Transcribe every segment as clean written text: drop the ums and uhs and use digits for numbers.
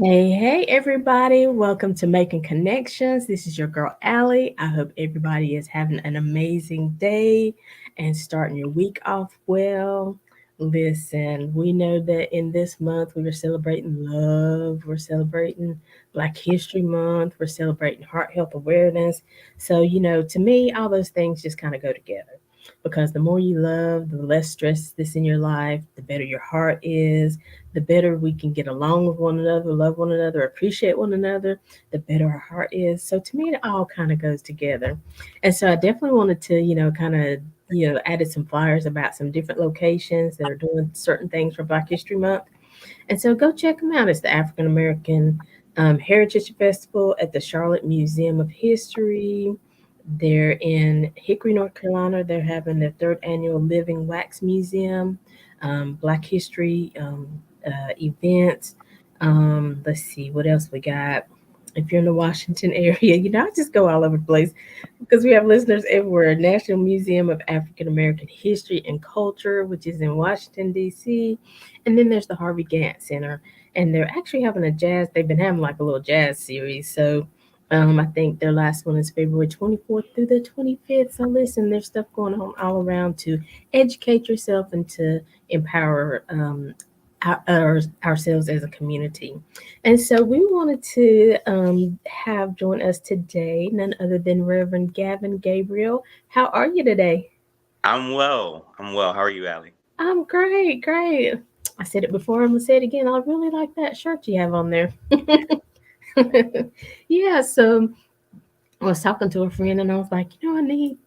Hey, everybody. Welcome to Making Connections. This is your girl, Aly. I hope everybody is having an amazing day and starting your week off well. Listen, we know that in this month we are celebrating love, we're celebrating Black History Month, we're celebrating heart health awareness. So, to me, all those things just kind of go together because the more you love, the less stress that's in your life, the better your heart is, the better we can get along with one another, love one another, appreciate one another, the better our heart is. So to me, it all kind of goes together. And so I definitely wanted to, kind of, added some flyers about some different locations that are doing certain things for Black History Month. And so go check them out. It's the African American Heritage Festival at the Charlotte Museum of History. They're in Hickory, North Carolina. They're having their third annual Living Wax Museum, Black History events. Let's see what else we got. If you're in the Washington area, I just go all over the place because we have listeners everywhere. National Museum of African American History and Culture, which is in Washington, D.C. And then there's the Harvey Gantt Center. And they're actually having they've been having like a little jazz series. So I think their last one is February 24th through the 25th. So listen, there's stuff going on all around to educate yourself and to empower ourselves as a community. And so we wanted to have join us today none other than Reverend Gavin Gabriel. How are you today? I'm well. I'm well. How are you, Allie? I'm great, great. I said it before, I'm gonna say it again. I really like that shirt you have on there. Yeah, so I was talking to a friend and I was like, I need,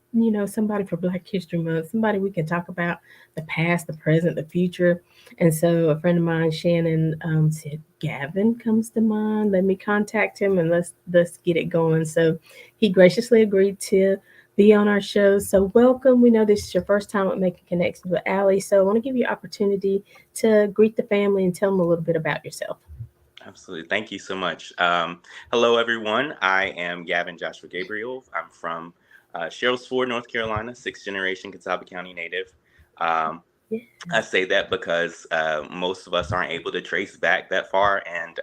somebody for Black History Month, somebody we can talk about the past, the present, the future. And so a friend of mine, Shannon, said, Gavin comes to mind. Let me contact him and let's get it going. So he graciously agreed to be on our show. So welcome. We know this is your first time at Making Connections with Aly. So I want to give you opportunity to greet the family and tell them a little bit about yourself. Absolutely. Thank you so much. Hello, everyone. I am Gavin Joshua Gabriel. I'm from Sherrills Ford, North Carolina, sixth generation Catawba County native. Um, Yeah. I say that because most of us aren't able to trace back that far, and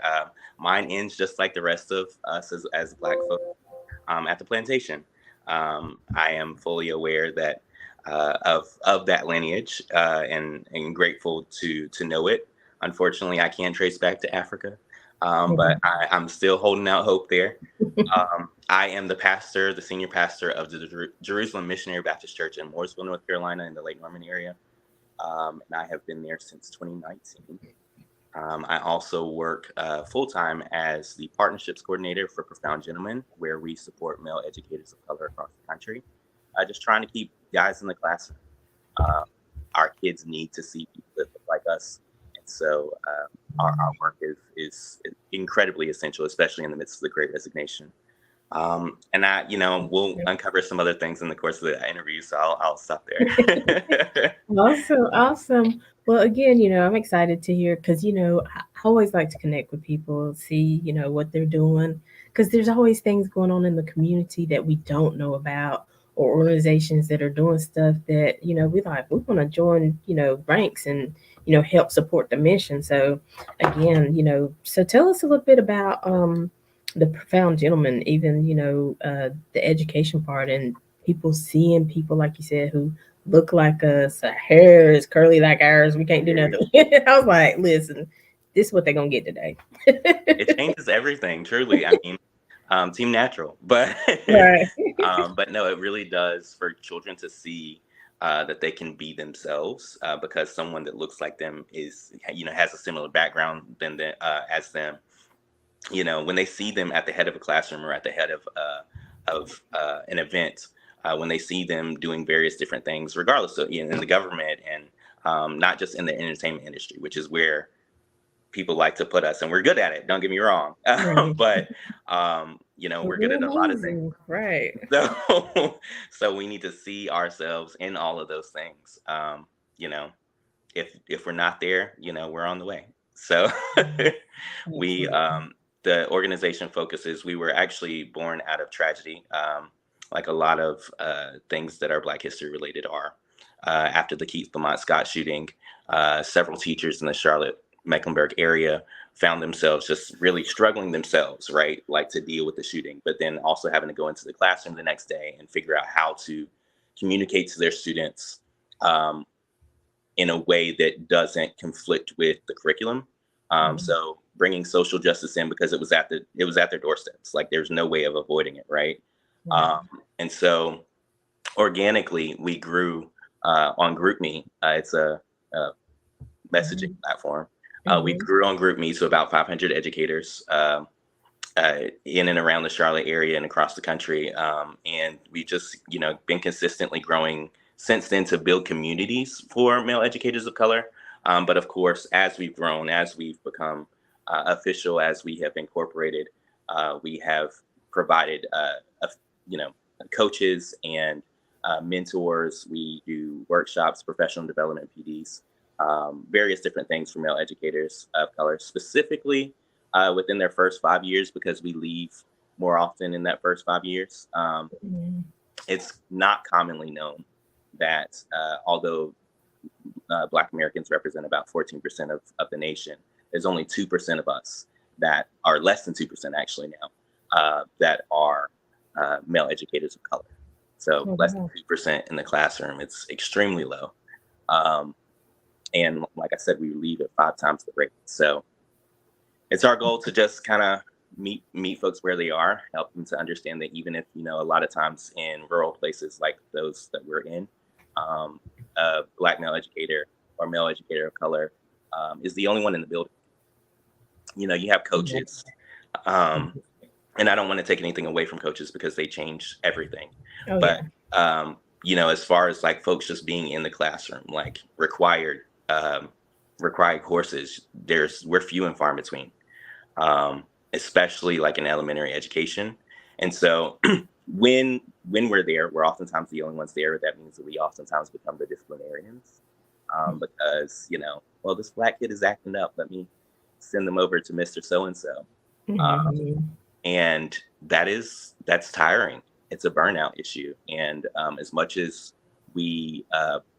mine ends just like the rest of us as Black folks at the plantation. I am fully aware that of that lineage and grateful to know it. Unfortunately, I can't trace back to Africa, but I'm still holding out hope there. I am the pastor, the senior pastor of the Jerusalem Missionary Baptist Church in Mooresville, North Carolina, in the Lake Norman area, and I have been there since 2019. I also work full time as the partnerships coordinator for Profound Gentlemen, where we support male educators of color across the country. Just trying to keep guys in the classroom. Uh, our kids need to see people that look like us, and so our work is incredibly essential, especially in the midst of the Great Resignation. And we'll uncover some other things in the course of the interview, so I'll stop there. Awesome, awesome. Well, again, I'm excited to hear because, I always like to connect with people, see, what they're doing, because there's always things going on in the community that we don't know about, or organizations that are doing stuff that, we want to join, ranks and, help support the mission. So, again, so tell us a little bit about the profound gentleman, even, the education part and people seeing people, like you said, who look like us. Our hair is curly like ours. We can't do nothing. I was like, listen, this is what they're gonna get today. It changes everything, truly. I mean, Team Natural, but Right. but no, it really does for children to see that they can be themselves because someone that looks like them is has a similar background as them. When they see them at the head of a classroom or at the head of an event, when they see them doing various different things, regardless of in the government and not just in the entertainment industry, which is where people like to put us, and we're good at it. Don't get me wrong, Right. but But we're good we're at a lot of things. amazing. Right. So, so we need to see ourselves in all of those things. You know, if we're not there, we're on the way. So, we Absolutely. the organization focuses. We were actually born out of tragedy, like a lot of things that are Black history related are. After the Keith Lamont Scott shooting, several teachers in the Charlotte Mecklenburg area found themselves just really struggling themselves, right? Like to deal with the shooting, but then also having to go into the classroom the next day and figure out how to communicate to their students um, in a way that doesn't conflict with the curriculum. Mhm. So bringing social justice in because it was at their doorsteps. Like there's no way of avoiding it, right? Right. Um, and so organically, we grew on GroupMe. It's a messaging Mhm. platform. We Mhm. grew on GroupMe to about 500 educators in and around the Charlotte area and across the country. And we just, been consistently growing since then to build communities for male educators of color. But of course, as we've grown, as we've become official, as we have incorporated, we have provided, you know, coaches and mentors. We do workshops, professional development PDs, various different things for male educators of color, specifically within their first 5 years because we leave more often in that first 5 years. Mhm. It's not commonly known that although Black Americans represent about 14% of the nation, there's only 2% of us that are less than 2% actually now that are male educators of color. So Oh, less than wow. 2% in the classroom. It's extremely low. Um, and like I said, we leave at 5 times the rate. So it's our goal to just kind of meet folks where they are, help them to understand that even if a lot of times in rural places like those that we're in, um, a Black male educator or male educator of color is the only one in the building. You have Yeah. coaches, um, and I don't want to take anything away from coaches because they change everything, Oh, but yeah. as far as like folks just being in the classroom, like required courses, we're few and far in between, especially like in elementary education. And so when we're there, we're oftentimes the only ones there. That means that we oftentimes become the disciplinarians because well, this Black kid is acting up. Let me send them over to Mr. So and so. Mhm. And that's tiring. It's a burnout issue. And as much as we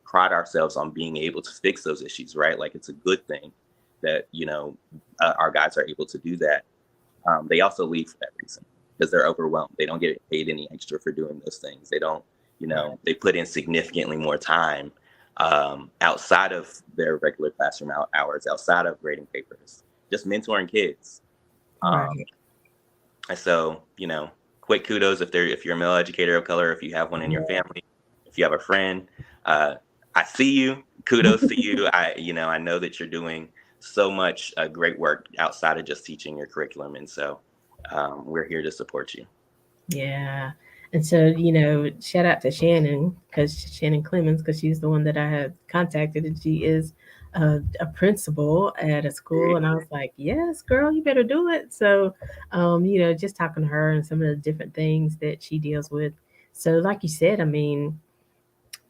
pride ourselves on being able to fix those issues, right? Like it's a good thing that our guys are able to do that. They also leave for that reason because they're overwhelmed. They don't get paid any extra for doing those things. They don't, Right. they put in significantly more time outside of their regular classroom hours, outside of grading papers, just mentoring kids. Um, Right. and so, quick kudos if you're a male educator of color, if you have one in your Yeah. family, if you have a friend, uh, I see you. Kudos to you. I know that you're doing so much great work outside of just teaching your curriculum, and so we're here to support you. Yeah. And so, shout out to Shannon, because Shannon Clemens, because she's the one that I had contacted, and she is a principal at a school. And I was like, yes, girl, you better do it. So, just talking to her and some of the different things that she deals with. So, like you said, I mean,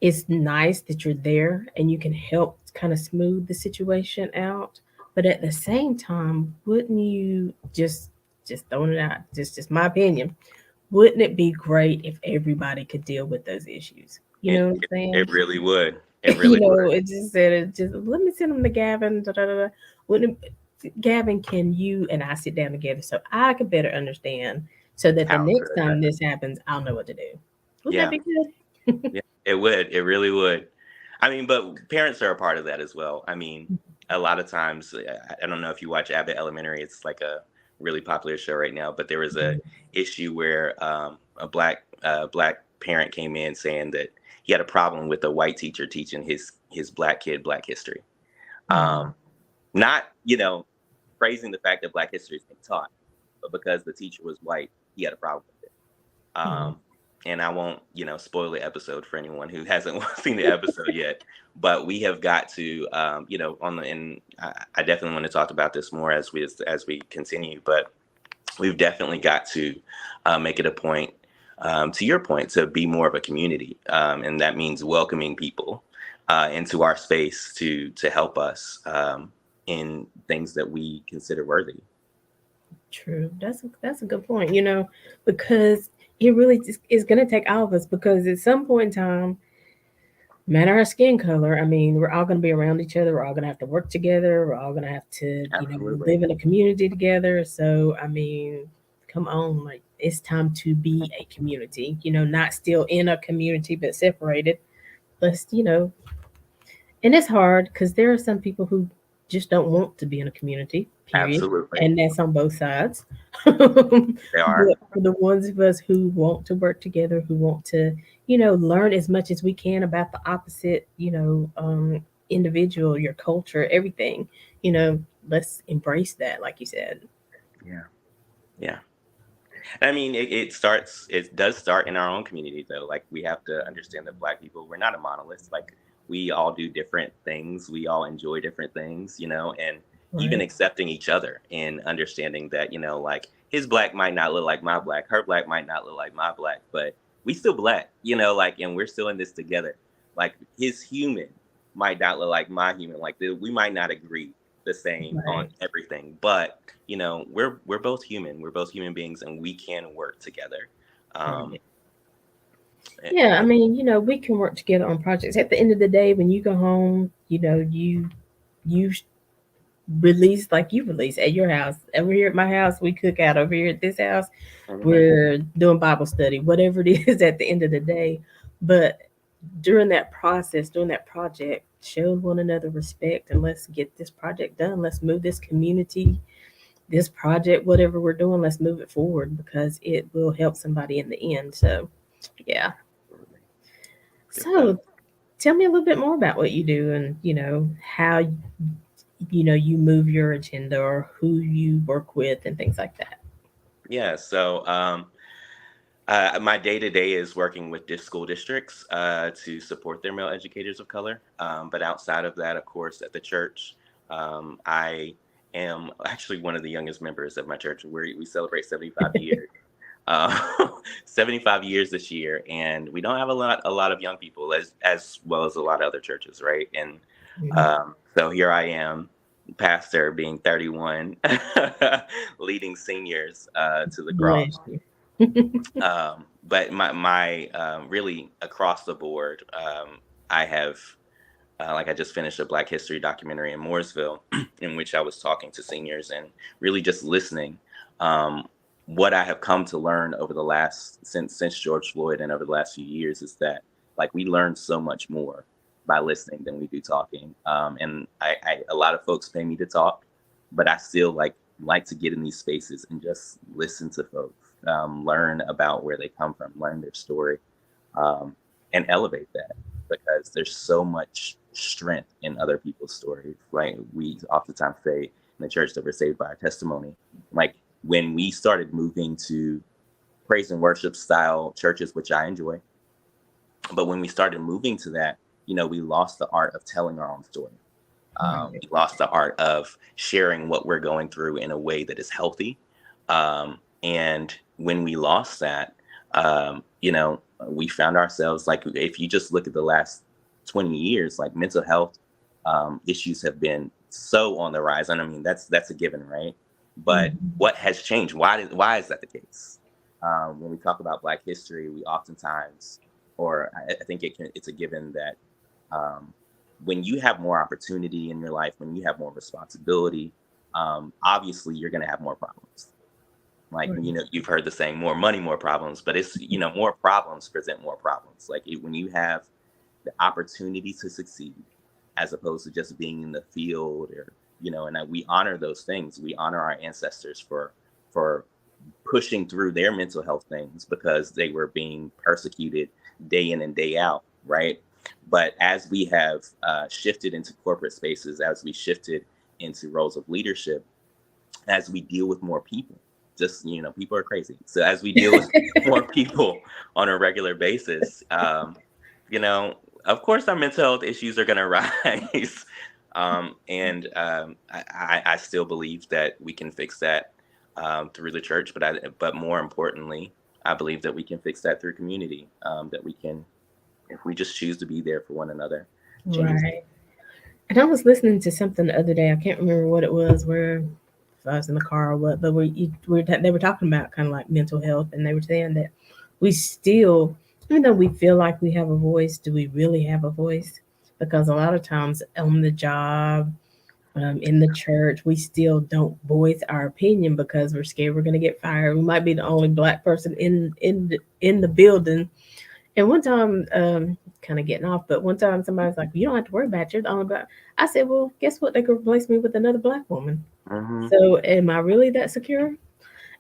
it's nice that you're there and you can help kind of smooth the situation out. But at the same time, wouldn't you just throwing it out, just my opinion, wouldn't it be great if everybody could deal with those issues? You It, know what I'm it saying? it really would. It really would. It just said it just let me send them to Gavin. Da, da, da, da. Wouldn't Gavin, can you and I sit down together so I could better understand so that the How next good. time this happens, I'll know what to do. Wouldn't that Yeah. be good? Yeah, it would. It really would. I mean, but parents are a part of that as well. I mean, a lot of times, I don't know if you watch Abbott Elementary. It's like a really popular show right now. But there was a issue where a black parent came in saying that he had a problem with a white teacher teaching his black kid Black history. Mhm. Not praising the fact that Black history is being taught, but because the teacher was white, he had a problem with it. Mhm. And I won't, spoil the episode for anyone who hasn't seen the episode yet. But we have got to, on the and I definitely want to talk about this more as we continue. But we've definitely got to make it a point, to your point, to be more of a community, and that means welcoming people into our space to help us in things that we consider worthy. True. That's a good point. Because it really just is going to take all of us. Because at some point in time, matter our skin color. I mean, we're all going to be around each other. We're all going to have to work together. We're all going to have to, Absolutely. live in a community together. So, I mean, come on, like it's time to be a community. Not still in a community but separated. Let's, and it's hard because there are some people who just don't want to be in a community, period. Absolutely. And that's on both sides. But They are. for the ones of us who want to work together, who want to, learn as much as we can about the opposite, individual, your culture, everything, you know, let's embrace that, like you said. Yeah. Yeah. I mean, it does start in our own community, though. Like, we have to understand that Black people, we're not a monolith. Like, we all do different things. We all enjoy different things, and even Right. accepting each other and understanding that, like, his Black might not look like my Black, her Black might not look like my Black, but we still Black, like, and we're still in this together. Like, his human might not look like my human. Like, we might not agree the same on Right. everything, but we're both human. We're both human beings, and we can work together. Um, Right. Yeah, I mean, we can work together on projects. At the end of the day, when you go home, you release like you release at your house. Over here at my house, we cook out. Over here at this house, mhm, we're doing Bible study, whatever it is at the end of the day. But during that process, during that project, show one another respect and let's get this project done. Let's move this community, this project, whatever we're doing, let's move it forward because it will help somebody in the end. So, yeah. absolutely. Good stuff. So, tell me a little bit more about what you do and, how, you move your agenda or who you work with and things like that. Yeah. So, my day to day is working with school districts to support their male educators of color. But outside of that, of course, at the church, I am actually one of the youngest members of my church. We celebrate 75 years. uh, 75 years this year, and we don't have a lot of young people as well as a lot of other churches, right? And Mhm. so here I am, pastor, being 31, leading seniors to the Bless cross. you. But my really across the board, I have like, I just finished a Black History documentary in Mooresville, in which I was talking to seniors and really just listening. Um, what I have come to learn over the last since George Floyd and over the last few years is that, like, we learn so much more by listening than we do talking. And a lot of folks pay me to talk, but I still like to get in these spaces and just listen to folks, learn about where they come from, learn their story, um, and elevate that, because there's so much strength in other people's stories. Like, we oftentimes say in the church that we're saved by our testimony. Like, when we started moving to praise and worship style churches, which I enjoy, but when we started moving to that, we lost the art of telling our own story. Right. We lost the art of sharing what we're going through in a way that is healthy. And when we lost that, we found ourselves, like, if you just look at the last 20 years, like, mental health issues have been so on the rise. And I mean, that's a given, right? But Mhm. what has changed? Why is that the case? When we talk about Black history, we oftentimes, or I think it's a given that um, when you have more opportunity in your life, when you have more responsibility, obviously you're going to have more problems. Like, Right. you've heard the saying, more money, more problems, but it's, more problems present more problems. Like, when you have the opportunity to succeed, as opposed to just being in the field, or, and that we honor those things. We honor our ancestors for pushing through their mental health things because they were being persecuted day in and day out, right? But as we have shifted into corporate spaces, as we shifted into roles of leadership, as we deal with more people, just, people are crazy. So as we deal with more people on a regular basis, you know, of course our mental health issues are going to rise. And I still believe that we can fix that through the church, but more importantly, I believe that we can fix that through community. That we can, if we just choose to be there for one another, changes. Right. And I was listening to something the other day. I can't remember what it was, where if I was in the car or what, but they were talking about kind of like mental health, and they were saying that we still, Even though we feel like we have a voice, do we really have a voice? Because a lot of times on the job, in the church, we still don't voice our opinion because we're scared we're going to get fired. We might be the only black person in the building. And one time, kind of getting off, but one time somebody's like, "You don't have to worry about it. You're the only black." I said, "Well, guess what? They could replace me with another black woman. Hmm. So, am I really that secure?"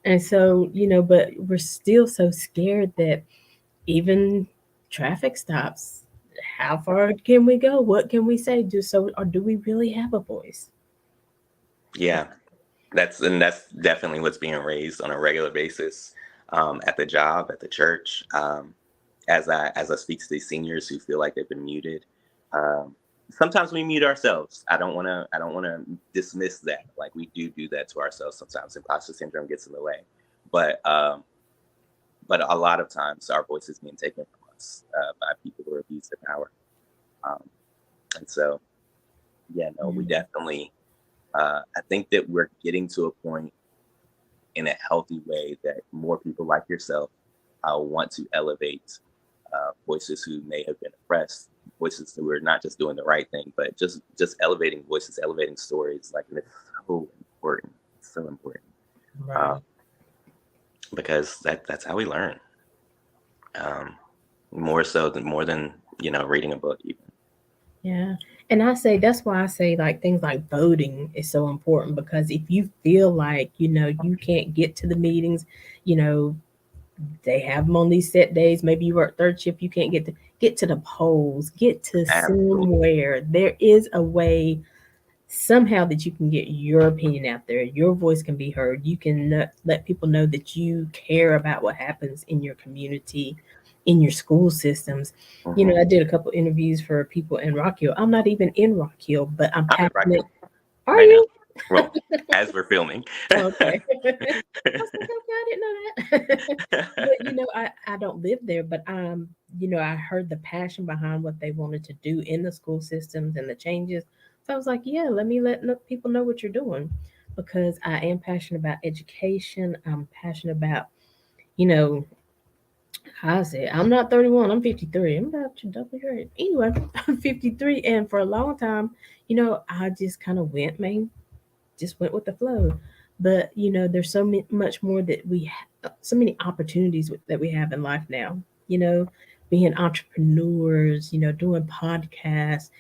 And so, but we're still so scared that even traffic stops. How far can we go? What can we say? Or do we really have a voice? Yeah, that's definitely what's being raised on a regular basis, at the job, at the church. As I speak to these seniors who feel like they've been muted, um, sometimes we mute ourselves. I don't want to dismiss that. Like, we do that to ourselves sometimes. Imposter syndrome gets in the way, but but a lot of times our voice is being taken from us, by people who abuse their power. Um, and so, yeah, no, we Yeah. definitely. I think that we're getting to a point in a healthy way that more people like yourself want to elevate voices who may have been oppressed, voices who are not just doing the right thing, but just elevating voices, elevating stories. Like, and it's so important. It's so important, uh, Right. because that's how we learn. Um, more than reading a book even. Yeah. And I say that's why I say like things like voting is so important because if you feel like, you can't get to the meetings, you know, they have them on these set days. Maybe you work third shift, you can't get to the polls, get to Absolutely. somewhere. There is a way somehow that you can get your opinion out there. Your voice can be heard. You can let people know that you care about what happens in your community, in your school systems. Hmm. I did a couple interviews for people in Rock Hill. I'm not even in Rock Hill, but I'm I'm in Rock passionate. Hill Are right now. you? Well, as we're filming. Okay. I was like, okay, I didn't know that. But I don't live there, but I heard the passion behind what they wanted to do in the school systems and the changes. So I was like, yeah, let me let people know what you're doing because I am passionate about education. I'm passionate about, you know, I said, I'm not 31, I'm 53. I'm about to double your age. Anyway, I'm 53. And for a long time, I just kind of just went with the flow. But there's much more that so many opportunities that we have in life now. You know, being entrepreneurs. Doing podcasts.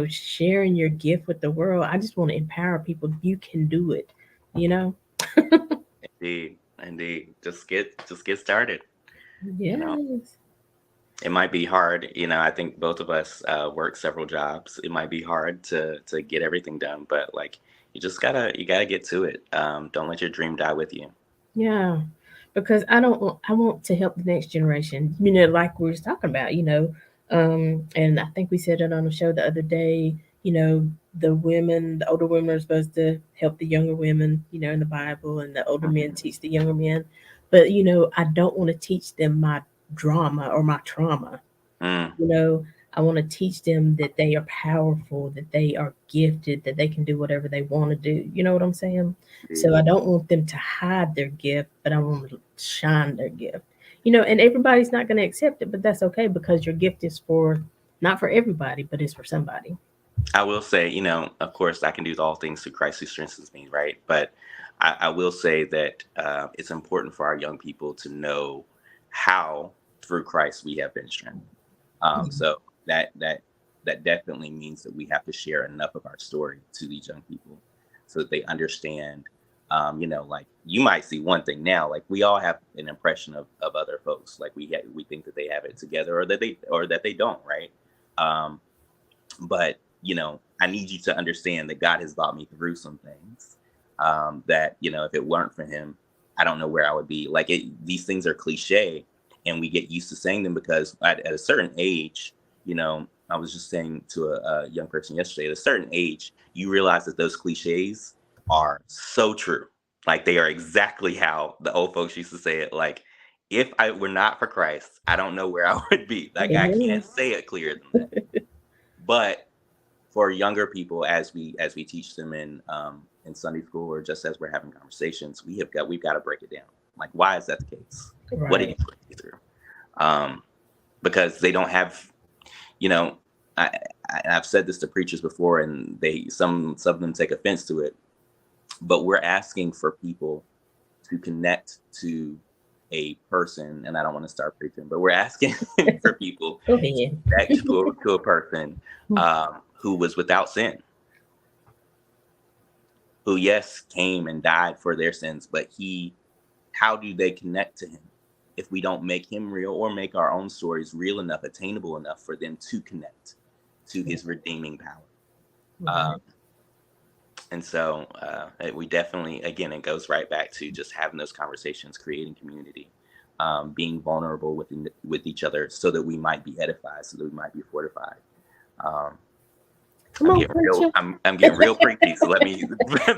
Sharing your gift with the world. I just want to empower people. You can do it. You know. Indeed, indeed. Just get started. You know, Yes. it might be hard. I think both of us work several jobs. It might be hard to get everything done, but like, you gotta get to it. Don't let your dream die with you. Yeah, because I want to help the next generation. Like we was talking about. And I think we said it on the show the other day. You know, the older women are supposed to help the younger women. In the Bible, and the older men Mhm. teach the younger men. But I don't want to teach them my drama or my trauma. Mm, You know, I want to teach them that they are powerful, that they are gifted, that they can do whatever they want to do. You know what I'm saying? indeed. So I don't want them to hide their gift, but I want to shine their gift. And everybody's not going to accept it, but that's okay because your gift is for not for everybody, but it's for somebody. I will say, of course, I can do all things through Christ who strengthens me, right? But I will say that it's important for our young people to know how through Christ we have been strengthened. So that definitely means that we have to share enough of our story to these young people so that they understand. Like, you might see one thing now, like we all have an impression of other folks, like we think that they have it together or that they don't, right? Um, but I need you to understand that God has brought me through some things, that if it weren't for him, I don't know where I would be. Like, these things are cliche, and we get used to saying them because at a certain age, I was just saying to a young person yesterday, at a certain age you realize that those cliches are so true. Like, they are exactly how the old folks used to say it. Like, if I were not for Christ, I don't know where I would be. Like, I Amen. can't say it clearer than that. But for younger people, as we teach them in Sunday school, or just as we're having conversations, we've got to break it down. Like, why is that the case? What did Right. he put you through? Um, because they don't have, you know, I've said this to preachers before, and some of them take offense to it, but we're asking for people to connect to a person, and I don't want to start preaching, but we're asking for people Go to ahead. connect to a person who was without sin, who yes came and died for their sins, but how do they connect to him if we don't make him real or make our own stories real enough, attainable enough for them to connect to his redeeming power? Right. And so we definitely, again, it goes right back to just having those conversations, creating community, being vulnerable with each other, so that we might be edified, so that we might be fortified. Um, Come on, preacher. I'm getting real preachy, so let me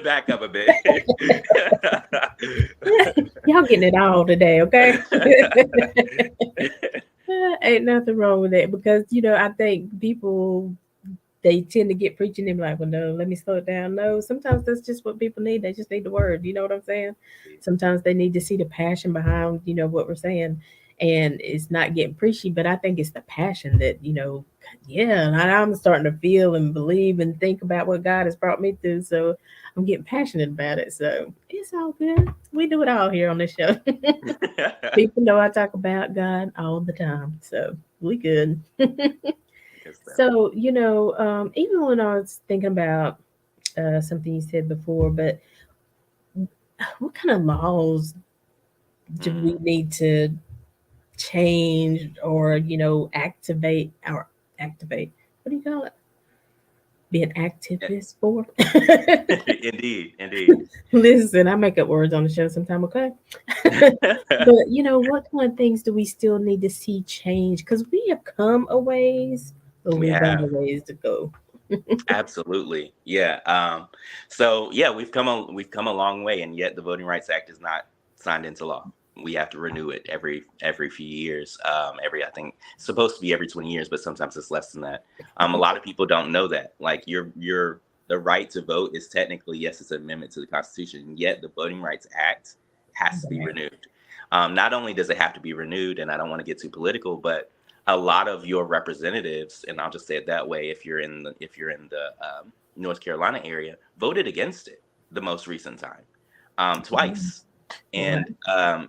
back up a bit. Y'all getting it all today, okay? Ain't nothing wrong with that because I think people they tend to get preaching and be like, well, no, let me slow it down. No, sometimes that's just what people need. They just need the word. You know what I'm saying? Sometimes they need to see the passion behind, what we're saying. And it's not getting preachy, but I think it's the passion that, yeah, I'm starting to feel and believe and think about what God has brought me through. So I'm getting passionate about it. So it's all good. We do it all here on this show. People know I talk about God all the time. So we good. So, even when I was thinking about something you said before, but what kind of laws do we Mm. need to change or, activate? What do you call it? Be an activist for? Indeed, indeed. Listen, I make up words on the show sometime, okay? But, what kind of things do we still need to see change? Because we have come a ways, but We we got have. a ways to go. Absolutely. Yeah. So yeah, we've come a long way, and yet the Voting Rights Act is not signed into law. We have to renew it every few years. I think it's supposed to be every 20 years, but sometimes it's less than that. A lot of people don't know that. Like the right to vote is technically, yes, it's an amendment to the Constitution, yet the Voting Rights Act has to be Right. renewed. Not only does it have to be renewed, and I don't want to get too political, but a lot of your representatives, and I'll just say it that way, if you're in the North Carolina area, voted against it the most recent time, twice. Right. And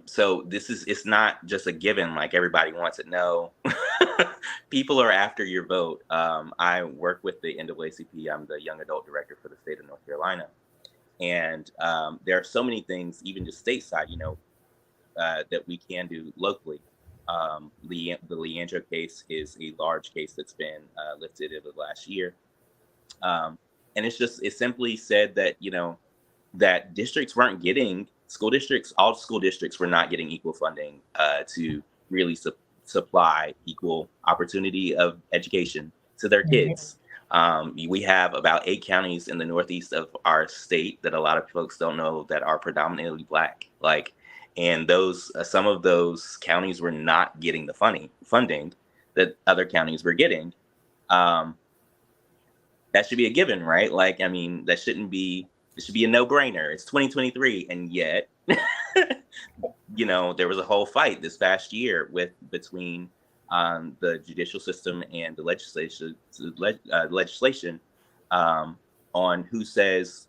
so it's not just a given, like everybody wants it. No, people are after your vote. I work with the NAACP. I'm the young adult director for the state of North Carolina. And there are so many things, even just stateside, that we can do locally. The Leandro case is a large case that's been lifted over the last year. And it simply said that, that districts weren't getting, all school districts were not getting equal funding to really supply equal opportunity of education to their Right. kids. We have about 8 counties in the northeast of our state that a lot of folks don't know that are predominantly Black. And those some of those counties were not getting the funding that other counties were getting. Um, that should be a given, right? Like, I mean, it should be a no-brainer. It's 2023, and yet, there was a whole fight this past year between the judicial system and the legislation on who says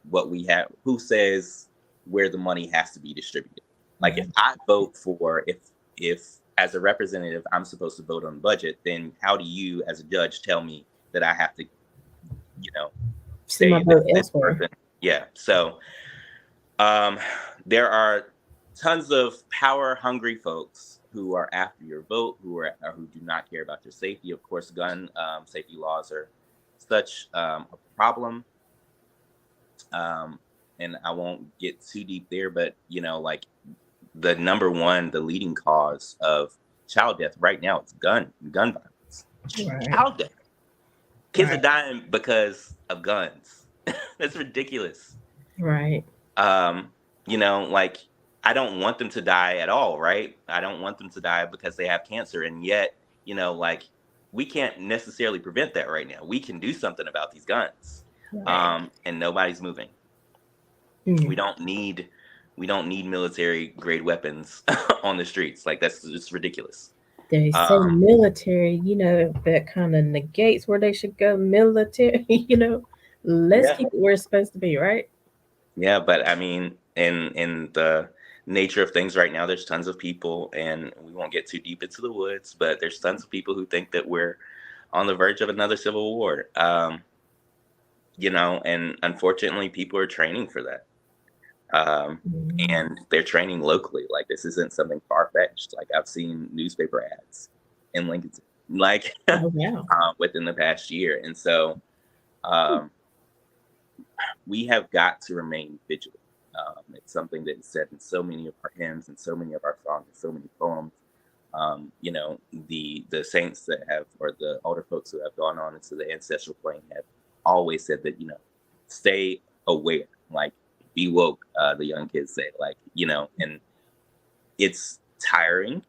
who says where the money has to be distributed. Like, if I vote if as a representative I'm supposed to vote on the budget, then how do you, as a judge, tell me that I have to, you know, See my say that vote this elsewhere. person? Yeah. So um, there are tons of power hungry folks who are after your vote, who do not care about your safety. Of course, gun safety laws are such a problem, um, and I won't get too deep there. But like the leading cause of child death right now is gun violence. Right. Child death. Kids are Right. dying because of guns. That's ridiculous. Right. um like, I don't want them to die at all, right? I don't want them to die because they have cancer, and yet, like, we can't necessarily prevent that right now. We can do something about these guns. Right. And nobody's moving. Mm. We don't need we don't need military grade weapons on the streets. Like, that's just ridiculous. They say Um, military, that kind of negates where they should go military, Let's yeah, keep it where it's supposed to be, right? yeah, but I mean, in the nature of things right now, there's tons of people, and we won't get too deep into the woods, but there's tons of people who think that we're on the verge of another civil war. And unfortunately, people are training for that. Mm. And they're training locally. Like, this isn't something far fetched. Like, I've seen newspaper ads in Lincoln, like Oh, wow. within the past year, and so um, we have got to remain vigilant. It's something that is said in so many of our hymns and so many of our songs and so many poems. The saints that have, or the older folks who have gone on into the ancestral plane, have always said that, stay aware, like, be woke. The young kids say, like, and it's tiring.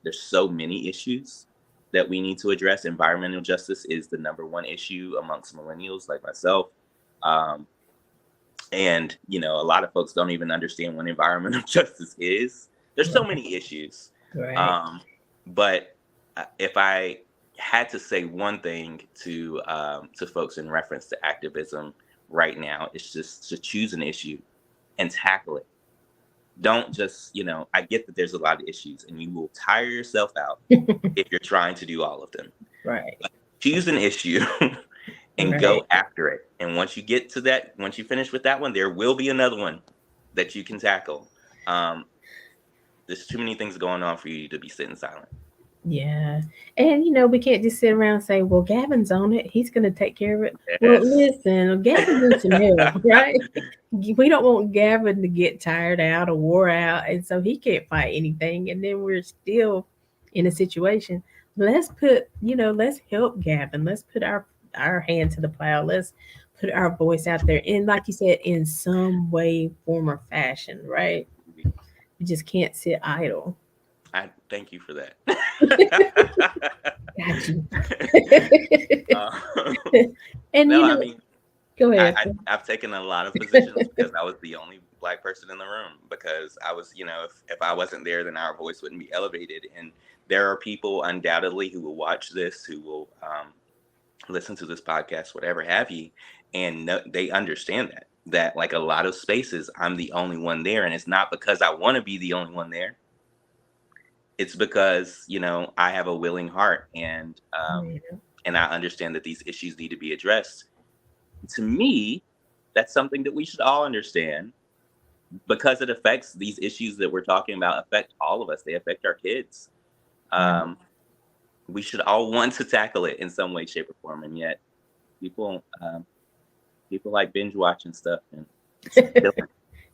There's so many issues that we need to address. Environmental justice is the number one issue amongst millennials like myself. Um, and a lot of folks don't even understand what environmental justice is. There's so Right. many issues. Right. Um, but if I had to say one thing to folks in reference to activism right now, it's just to choose an issue and tackle it. Don't just, I get that there's a lot of issues and you will tire yourself out if you're trying to do all of them. Right. Choose an issue and Right. go after it. And once you get to that, once you finish with that one, there will be another one that you can tackle. Um, there's too many things going on for you to be sitting silent. Yeah. And we can't just sit around and say, well, Gavin's on it. He's gonna take care of it. Well, Yes. listen, Gavin needs some help, right? We don't want Gavin to get tired out or wore out and so he can't fight anything and then we're still in a situation. Let's help Gavin. Let's put our hand to the plow. Let's put our voice out there. And like you said, in some way, form, or fashion, right? We just can't sit idle. I thank you for Got you. that. And No, I mean, go I, ahead. I I've taken a lot of positions because I was the only black person in the room. Because I was, if I wasn't there, then our voice wouldn't be elevated. And there are people undoubtedly who will watch this, who will listen to this podcast, whatever have you, and they understand that like a lot of spaces, I'm the only one there, and it's not because I want to be the only one there. It's because I have a willing heart, and I understand that these issues need to be addressed. To me, that's something that we should all understand, because it affects, these issues that we're talking about affect all of us. They affect our kids. Right. Um, we should all want to tackle it in some way, shape, or form, and yet people people like binge watching stuff, and it's killing.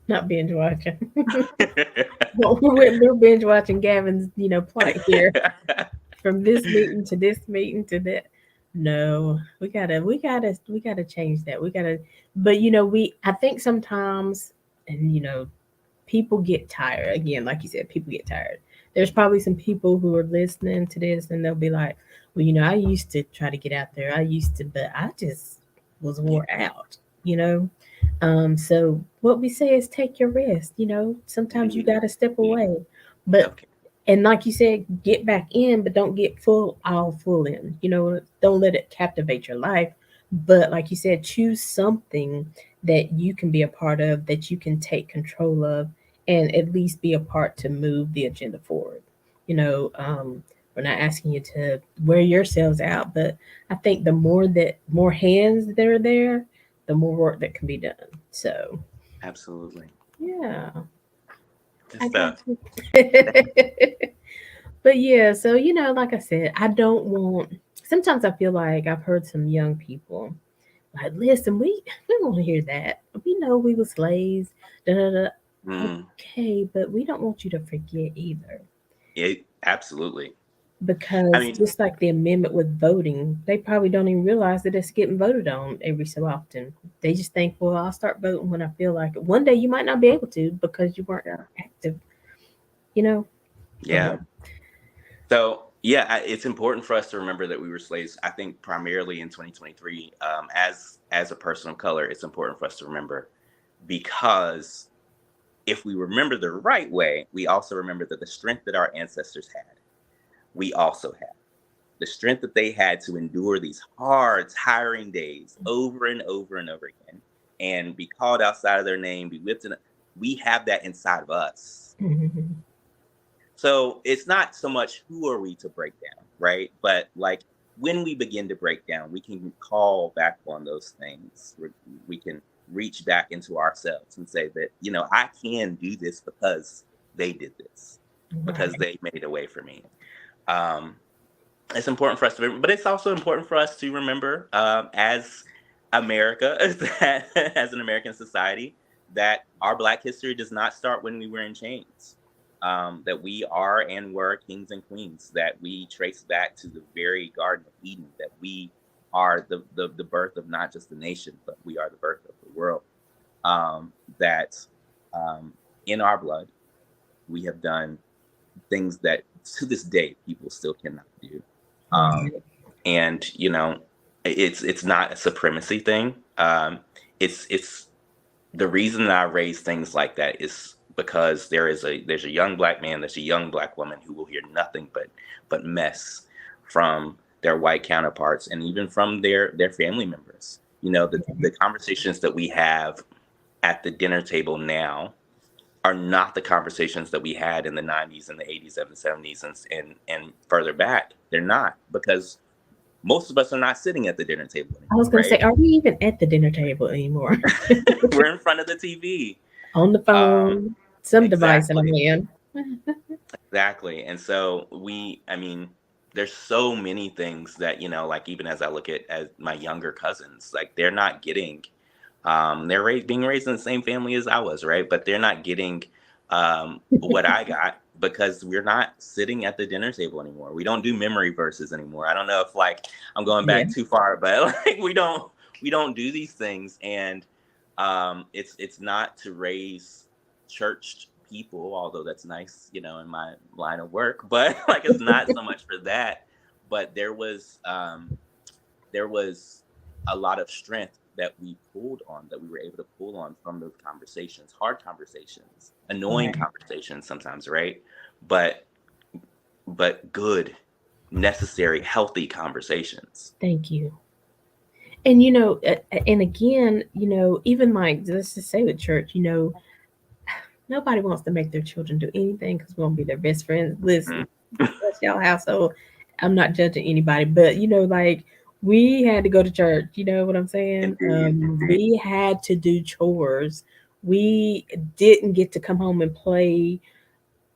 Not binge watching. Well, we're binge watching Gavin's, plight here from this meeting to this meeting to that. No, we gotta change that. We gotta, but I think sometimes, and people get tired. Again, like you said, people get tired. There's probably some people who are listening to this and they'll be like, well, I used to try to get out there. I used to, but I just was Yeah. wore out, you know? So what we say is take your rest, sometimes you Indeed. got to step Indeed. away, but, Self-care. and like you said, get back in, but don't get all full in, don't let it captivate your life. But like you said, choose something that you can be a part of, that you can take control of, and at least be a part to move the agenda forward. You know, we're not asking you to wear yourselves out, but I think the more hands that are there, the more work that can be done. So Absolutely. yeah, Good I got stuff. you. But yeah, so like I said, I don't want. Sometimes I feel like I've heard some young people like, listen, we want to hear that. We know we were slaves. Da, da, da. Mm, Okay, but we don't want you to forget either. absolutely. I Because mean, just like the amendment with voting, they probably don't even realize that it's getting voted on every so often. They just think, well, I'll start voting when I feel like it. One day you might not be able to because you weren't yeah, active, you know? Go yeah. ahead. So yeah, it's important for us to remember that we were slaves. I think primarily in 2023, as a person of color, it's important for us to remember, because if we remember the right way, we also remember that the strength that our ancestors had. we also have. The strength that they had to endure these hard, tiring days over and over and over again, and be called outside of their name, be whipped in. We have that inside of us. Mhm. So it's not so much who are we to break down, right? But like when we begin to break down, we can call back on those things. We can reach back into ourselves and say that, I can do this because they did this, because Right. they made a way for me. Um, it's important for us to remember, but it's also important for us to remember, as America, that as an American society, that our Black history does not start when we were in chains. That we are and were kings and queens. That we trace back to the very Garden of Eden. That we are the birth of not just the nation, but we are the birth of the world. That in our blood, we have done things that to this day people still cannot do. Um, Right. and it's not a supremacy thing. It's the reason that I raise things like that is because there's a young Black man, there's a young Black woman who will hear nothing but mess from their white counterparts and even from their family members. The conversations that we have at the dinner table now are not the conversations that we had in the 90s and the 80s and the 70s and further back. They're not, because most of us are not sitting at the dinner table I anymore, was gonna say, right? are we even at the dinner table anymore? We're in front of the TV. On the Um, phone, some device in our exactly, hand. exactly. And so I mean, there's so many things that, like even as I look at as my younger cousins, like they're not getting, being raised in the same family as I was, right? But they're not getting what I got because we're not sitting at the dinner table anymore. We don't do memory verses anymore. I don't know if like I'm going Yeah. back too far, but like we don't do these things. And it's not to raise church people, although that's nice, in my line of work, but like it's not so much for that. But there was a lot of strength that we pulled on, that we were able to pull on from those conversations, hard conversations, annoying Right. conversations sometimes, right? But good, necessary, healthy conversations. Thank you. And and again, even like let's just say with church, nobody wants to make their children do anything because we want to be their best friends. Listen, Mm. that's your household. I'm not judging anybody, but like we had to go to church. You know what I'm saying? Indeed, indeed. We had to do chores. We didn't get to come home and play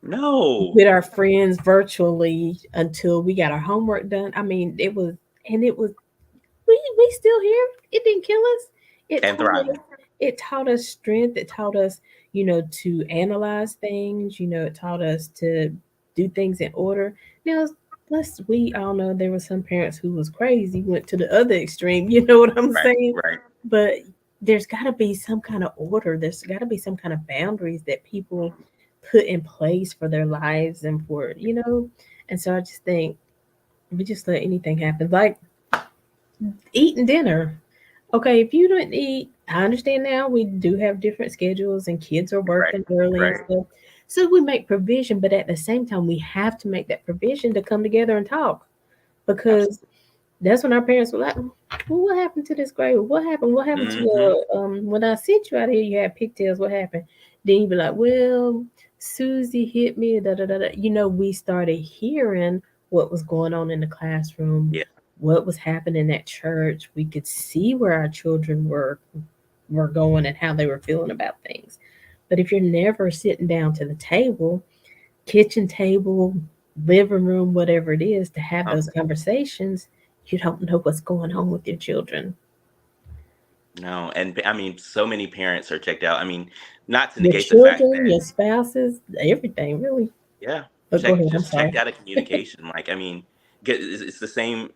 No. with our friends virtually until we got our homework done. I mean, it was we still here. It didn't kill us. It And taught us thriving. it taught us strength. It taught us, to analyze things. It taught us to do things in order. Now, plus we all know there were some parents who was crazy, went to the other extreme. You know what I'm Right, saying? right. But there's got to be some kind of order. There's got to be some kind of boundaries that people put in place for their lives and for. And so I just think we just let anything happen. Like eating dinner. Okay, if you don't eat, I understand now we do have different schedules and kids are Right, working early and right. stuff. So we make provision, but at the same time, we have to make that provision to come together and talk because Absolutely. that's when our parents were like, well, what happened to this grade? What happened? What happened to Hmm. when I sent you out here, you had pigtails. What happened? Then you be like, well, Susie hit me. Da da da da. We started hearing what was going on in the classroom, Yeah. what was happening at church. We could see where our children were going and how they were feeling about things. But if you're never sitting down to the table, kitchen table, living room, whatever it is, to have those conversations, you don't know what's going on with your children. No, and I mean, so many parents are checked out. I mean, not to Your negate the fact children, that, your spouses, everything, really. yeah, But go ahead, I'm just sorry. checked out of communication. Like, I mean, it's the same.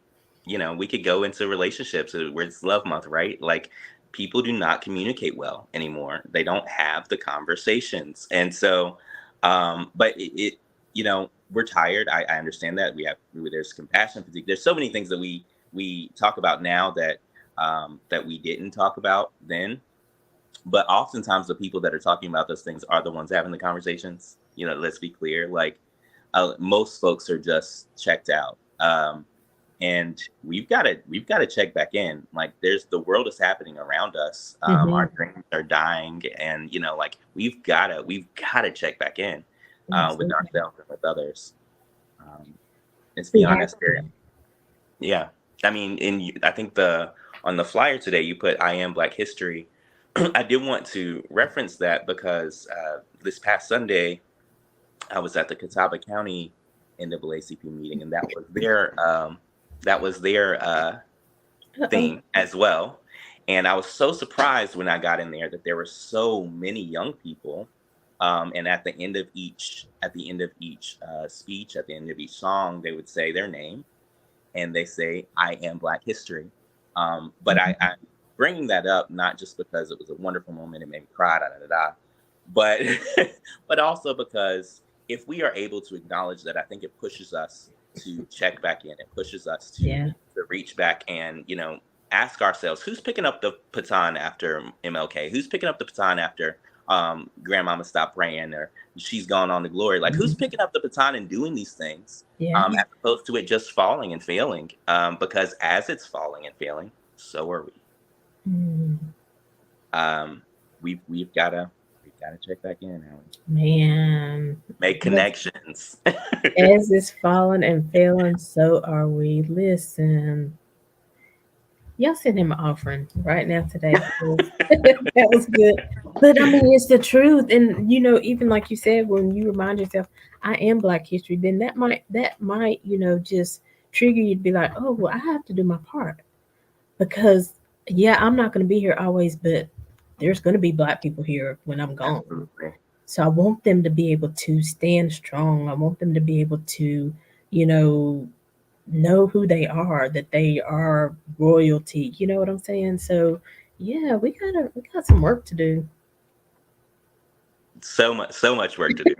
We could go into relationships where it's love month, right? Like, people do not communicate well anymore. They don't have the conversations, and so, but we're tired. I understand that there's compassion fatigue. There's so many things that we talk about now that we didn't talk about then. But oftentimes the people that are talking about those things are the ones having the conversations. Let's be clear. Like, most folks are just checked out. And we've got to check back in. Like, the world is happening around us. Hmm. Our dreams are dying, and like we've got to check back in with Absolutely. ourselves and with others. Um, it's We beyond have necessary. to. Yeah, I mean, I think the on the flyer today you put "I am Black History." I did want to reference that because this past Sunday I was at the Catawba County NAACP meeting, and that was their Uh-oh. theme as well. And I was so surprised when I got in there that there were so many young people. And at the end of each speech, at the end of each song, they would say their name and they say, "I am Black History." But I'm bringing that up not just because it was a wonderful moment and made me cry, da da da da, but but also because if we are able to acknowledge that, I think it pushes us to check back in. It pushes us Yeah. to reach back and ask ourselves, who's picking up the baton after MLK? Who's picking up the baton after grandmama stopped praying or she's gone on to glory? Like, who's Mhm. picking up the baton and doing these things, Yeah. as opposed to it just falling and failing? Because as it's falling and failing, so are we. Mm. Um, we've got to check back in, Alan. Man. Make Yes. connections. As it's falling and failing, so are we. Listen. Y'all send him an offering right now today, please. That was good. But I mean, it's the truth. And even like you said, when you remind yourself, I am Black history, then that might, just trigger you to be like, oh well, I have to do my part. Because yeah, I'm not gonna be here always, but there's gonna be Black people here when I'm gone. Absolutely. So I want them to be able to stand strong. I want them to be able to, you know who they are, that they are royalty. You know what I'm saying? So yeah, we got some work to do. So much work to do.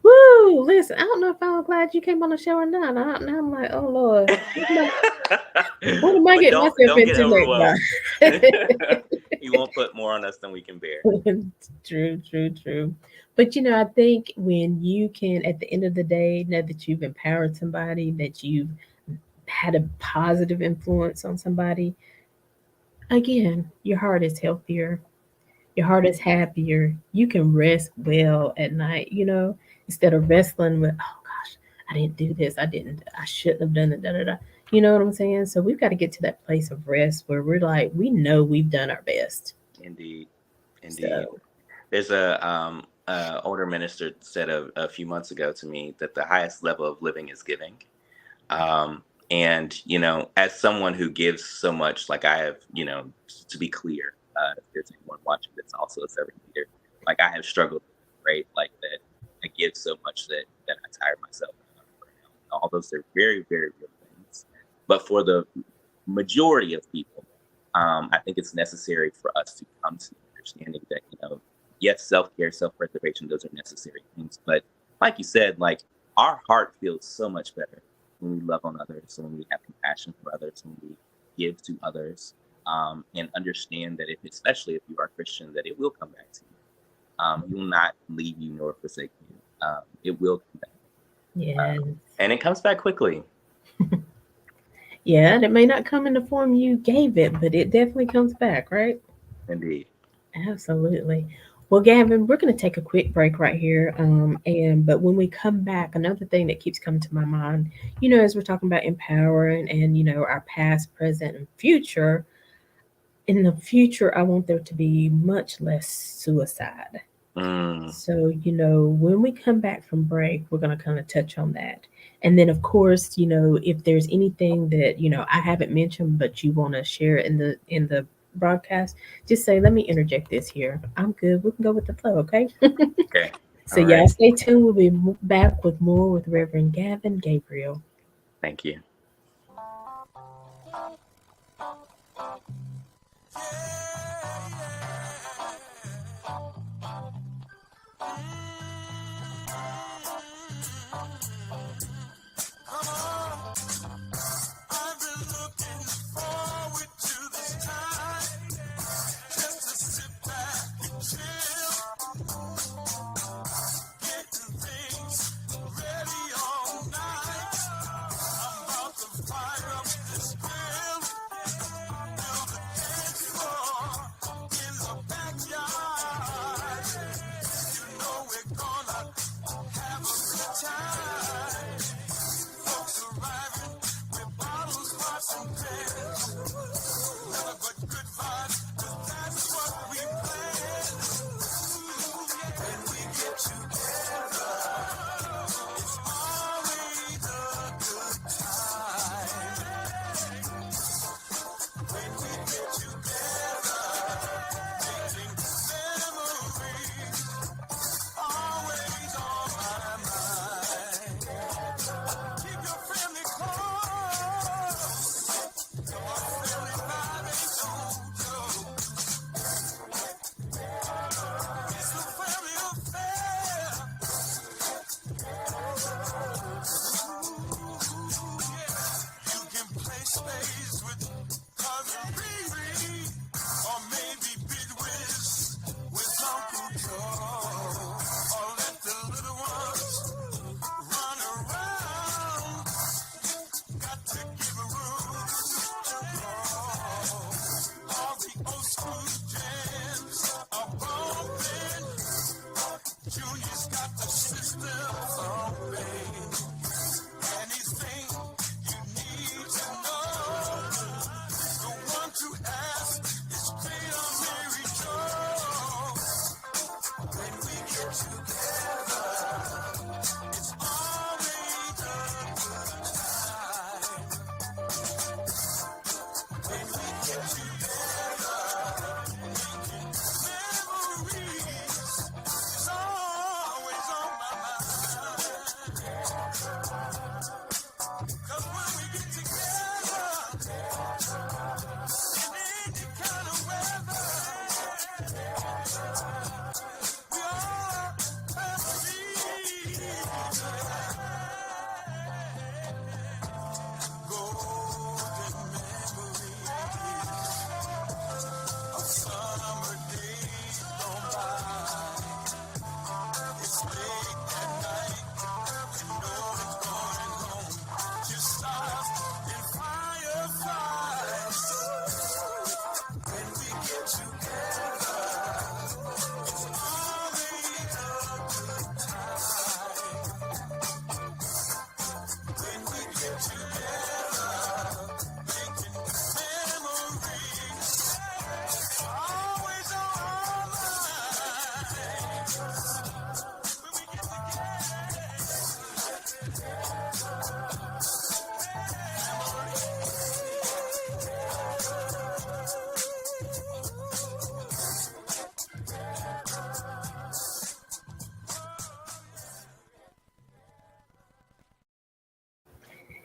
Woo! Listen, I don't know if I'm glad you came on the show or not. Now I'm like, oh Lord, what am I But getting don't myself don't get into overwhelmed. next He won't put more on us than we can bear. time? True, true, true. But I think when you can, at the end of the day, know that you've empowered somebody, that you've had a positive influence on somebody, again, your heart is healthier. Your heart is happier. You can rest well at night, instead of wrestling with, oh gosh, I didn't do this. I shouldn't have done it. Da, da, da. You know what I'm saying? So we've got to get to that place of rest where we're like, we know we've done our best. Indeed, indeed. So, There's a older minister said a few months ago to me that the highest level of living is giving. And as someone who gives so much, like I have, to be clear, if there's anyone watching that's also a servant leader, like I have struggled, right? Like that, I give so much that I tire myself out. All those are very, very real things. But for the majority of people, I think it's necessary for us to come to the understanding that yes, self care, self preservation, those are necessary things. But like you said, like our heart feels so much better when we love on others, when we have compassion for others, when we give to others, and understand that especially if you are Christian, that it will come back to you. He will not leave you nor forsake you. It will come back, yeah. and it comes back quickly. Yeah, and it may not come in the form you gave it, but it definitely comes back, right? Indeed. Absolutely. Well, Gavin, we're going to take a quick break right here. But when we come back, another thing that keeps coming to my mind, as we're talking about empowering and our past, present, and future. In the future, I want there to be much less suicide. Mm, So, when we come back from break, we're going to kind of touch on that. And then, of course, if there's anything that, I haven't mentioned, but you want to share in the broadcast, just say, let me interject this here. I'm good. We can go with the flow, okay? okay. So, All y'all right. stay tuned. We'll be back with more with Reverend Gavin Gabriel. Thank you.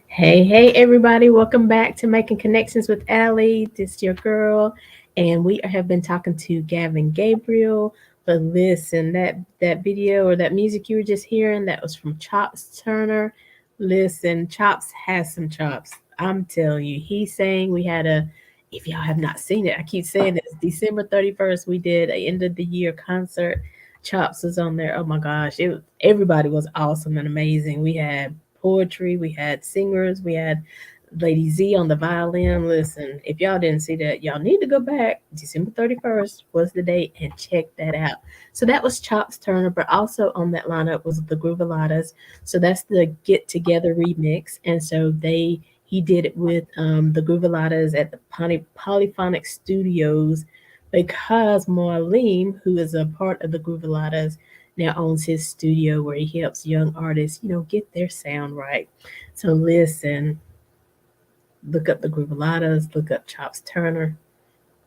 Hey, everybody, welcome back to Making Connections with Aly. This is your girl, and we have been talking to Gavin Gabriel. But listen, that video or that music you were just hearing, that was from Chops Turner. Listen, Chops has some chops. I'm telling you, he sang. We had a, if y'all have not seen it, I keep saying this, December 31st, we did a end of the year concert. Chops was on there. Oh my gosh, everybody was awesome and amazing. We had poetry, we had singers, we had Lady Z on the violin. Listen, if y'all didn't see that, y'all need to go back. December 31st was the date and check that out. So that was Chops Turner, but also on that lineup was the Groovaladas. So that's the Get Together remix. And so he did it with the Groovaladas at the Polyphonic Studios because Marlene, who is a part of the Groovaladas, now owns his studio where he helps young artists, get their sound right. So listen, look up the Groovaladas, look up Chops Turner.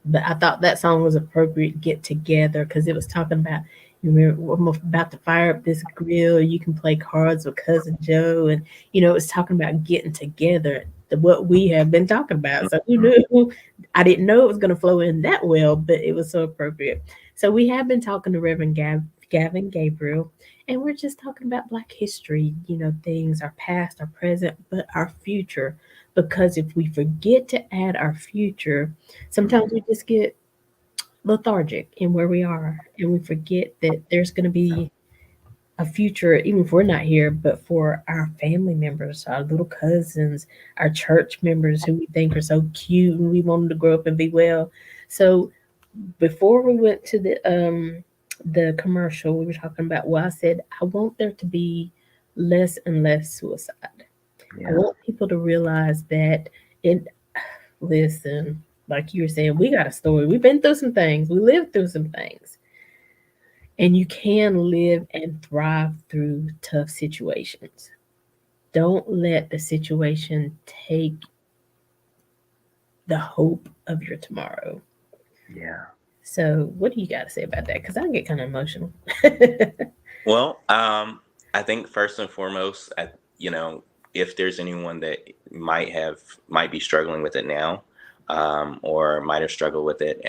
But I thought that song was appropriate, Get Together, because it was talking about, you remember, I'm about to fire up this grill, you can play cards with Cousin Joe. And, it was talking about getting together, what we have been talking about. So who knew? I didn't know it was going to flow in that well, but it was so appropriate. So we have been talking to Reverend Gavin Gabriel, and we're just talking about Black history, things, our past, our present, but our future. Because if we forget to add our future, sometimes we just get lethargic in where we are, and we forget that there's going to be a future, even if we're not here, but for our family members, our little cousins, our church members who we think are so cute and we want them to grow up and be well. So before we went to the commercial, we were talking about, well, I said I want there to be less and less suicide. I Yeah. want people to realize that it, listen, like you were saying, we got a story. We've been through some things. We lived through some things. And you can live and thrive through tough situations. Don't let the situation take the hope of your tomorrow. Yeah. So, what do you got to say about that? Because I get kind of emotional. Well, I think first and foremost, if there's anyone that might be struggling with it now, or might have struggled with it,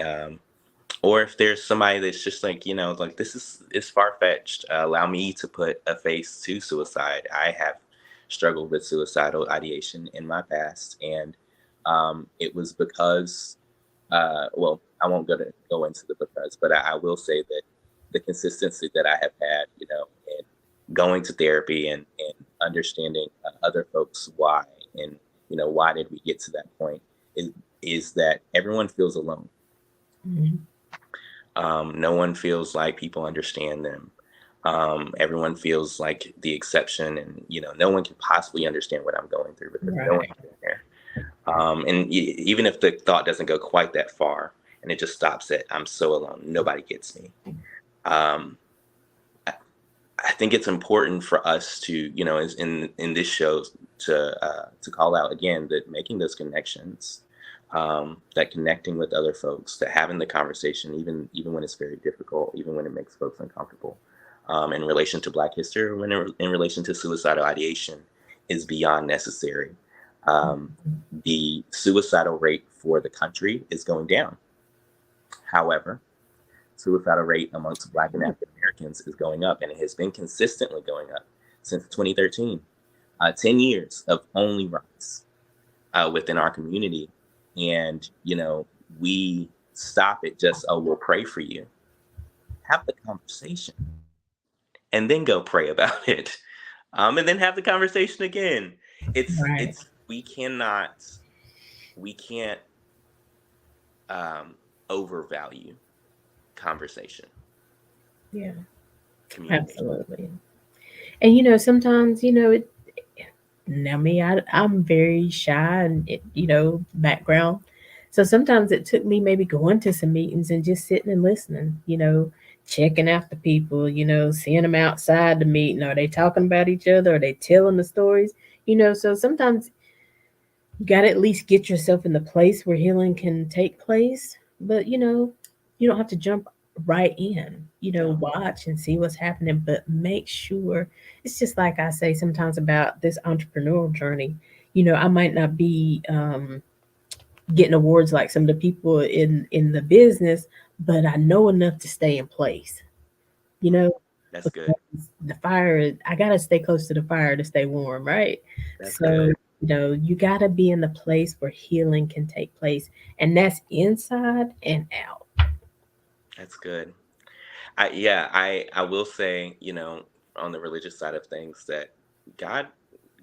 or if there's somebody that's just like, like this is far fetched. Allow me to put a face to suicide. I have struggled with suicidal ideation in my past, and it was because, well, I won't go into the because, but I will say that the consistency that I have had, in going to therapy and understanding other folks why, and why did we get to that point, is that everyone feels alone. Mhm. No one feels like people understand them. Everyone feels like the exception, and no one can possibly understand what I'm going through because no Right. one's been there. And even if the thought doesn't go quite that far, and it just stops at "I'm so alone, nobody gets me." Um, I, I think it's important for us to, in this show, to call out again that making those connections, that connecting with other folks, that having the conversation, even when it's very difficult, even when it makes folks uncomfortable, in relation to Black history, or in relation to suicidal ideation, is beyond necessary. Um, the suicidal rate for the country is going down. However, suicidal rate amongst Black and African Americans is going up, and it has been consistently going up since 2013. 10 years of only rise within our community. And, we stop it just, oh, we'll pray for you. Have the conversation and then go pray about it. And then have the conversation again. Right. We can't um, overvalue conversation, Yeah. communication. Absolutely. And sometimes now me, I'm very shy and background. So sometimes it took me maybe going to some meetings and just sitting and listening, checking after people, seeing them outside the meeting. Are they talking about each other? Are they telling the stories? So sometimes you got to at least get yourself in the place where healing can take place. But you don't have to jump right in. No, Watch and see what's happening, but make sure. It's just like I say sometimes about this entrepreneurial journey. I might not be getting awards like some of the people in the business, but I know enough to stay in place. You mm, know, that's good. because the fire, I gotta stay close to the fire to stay warm, right? That's So, good. you gotta be in the place where healing can take place, and that's inside and out. That's good. I will say, on the religious side of things, that God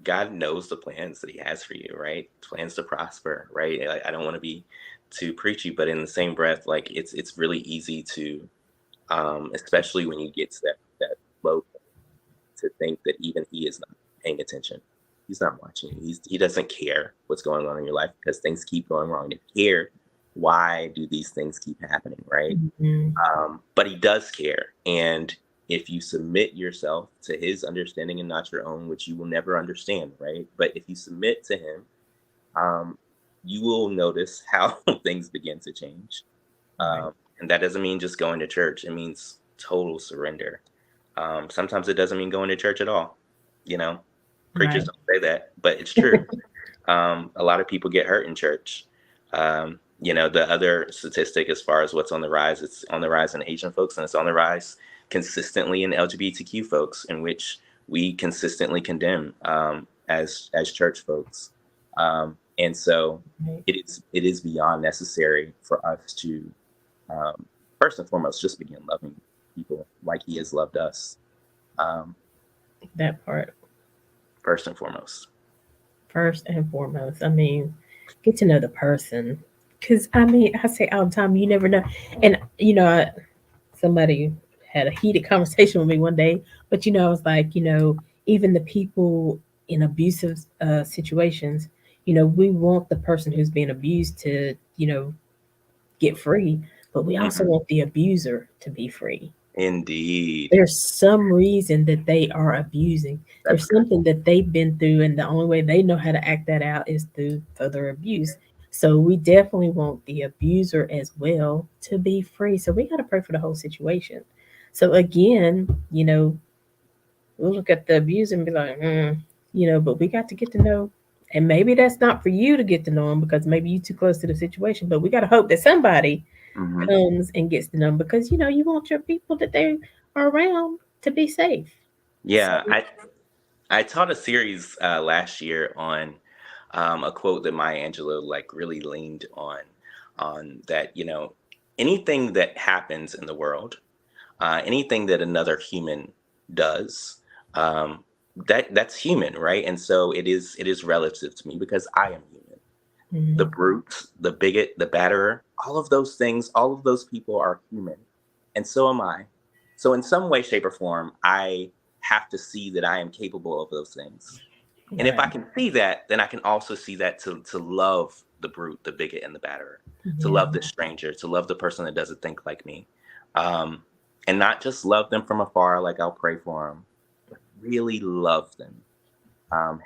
God knows the plans that He has for you, right? Plans to prosper, right? I don't want to be too preachy, but in the same breath, like it's really easy to, especially when you get to that low, to think that even He is not paying attention. He's not watching you. He doesn't care what's going on in your life because things keep going wrong. If he cared, why do these things keep happening, right? Mhm. But he does care. And if you submit yourself to his understanding and not your own, which you will never understand, right? But if you submit to him, um, you will notice how things begin to change. Right, And that doesn't mean just going to church, it means total surrender. Sometimes it doesn't mean going to church at all. You know, preachers right. don't say that, but it's true. A lot of people get hurt in church. The other statistic as far as what's on the rise, it's on the rise in Asian folks, and it's on the rise consistently in LGBTQ folks, in which we consistently condemn as church folks. And so Right. it is beyond necessary for us to, um, first and foremost, just begin loving people like He has loved us. Um, That part. First and foremost. First and foremost, I mean, get to know the person. Because, I mean, I say all the time, you never know. And, somebody had a heated conversation with me one day, but, I was like, even the people in abusive situations, we want the person who's being abused to, get free, but we also Hmm. want the abuser to be free. Indeed. There's some reason that they are abusing. That's There's good. something that they've been through, and the only way they know how to act that out is through further abuse. So we definitely want the abuser as well to be free. So we got to pray for the whole situation. So again, we'll look at the abuser and be like, but we got to get to know. And maybe that's not for you to get to know them because maybe you're too close to the situation. But we got to hope that somebody Hmm. comes and gets to know them because you want your people that they are around to be safe. So Yeah, I taught a series last year on a quote that Maya Angelou like really leaned on that, anything that happens in the world, anything that another human does, um, that's human, right? And so it is relative to me because I am human. The mhm, brute, the bigot, the batterer, all of those things, all of those people are human, and so am I. So in some way, shape, or form, I have to see that I am capable of those things. And if I right, can see that, then I can also see that to love the brute, the bigot, and the batterer, to yeah, love the stranger, to love the person that doesn't think like me, um, and not just love them from afar, like I'll pray for them, but really love them,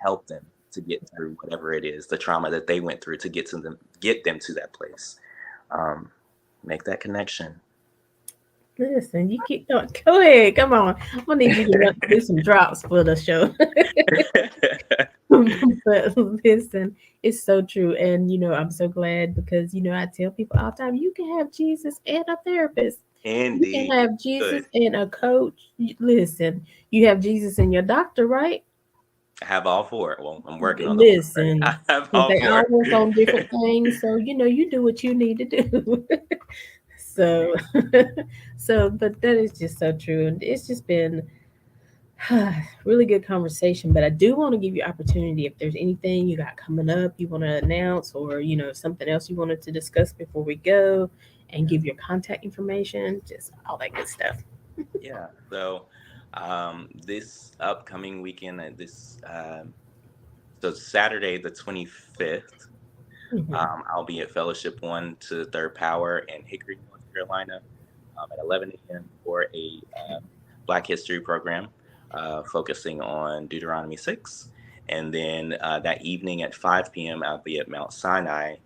help them to get through whatever it is, the trauma that they went through to get them to that place. Um, Make that connection. listen, you keep going. Go ahead, come on. I'm gonna need you to do some drops for the show. But listen, it's so true, and I'm so glad because I tell people all the time you can have Jesus and a therapist. You can Indeed. have Jesus Good. and a coach. Listen, you have Jesus and your doctor, right? I have all four. Well, I'm working on the fourth, but Listen, I have because all they all four. work on different things. So, you do what you need to do. So, Indeed. but that is just so true. And it's just been really good conversation. But I do want to give you opportunity if there's anything you got coming up you want to announce, or something else you wanted to discuss before we go, and Yeah. give your contact information, just all that good stuff. Yeah. So, this upcoming weekend, so Saturday the 25th, Hmm. I'll be at Fellowship One to Third Power in Hickory, North Carolina, at 11 a.m. for a Black History program focusing on Deuteronomy 6. And then that evening at 5 p.m., I'll be at Mount Sinai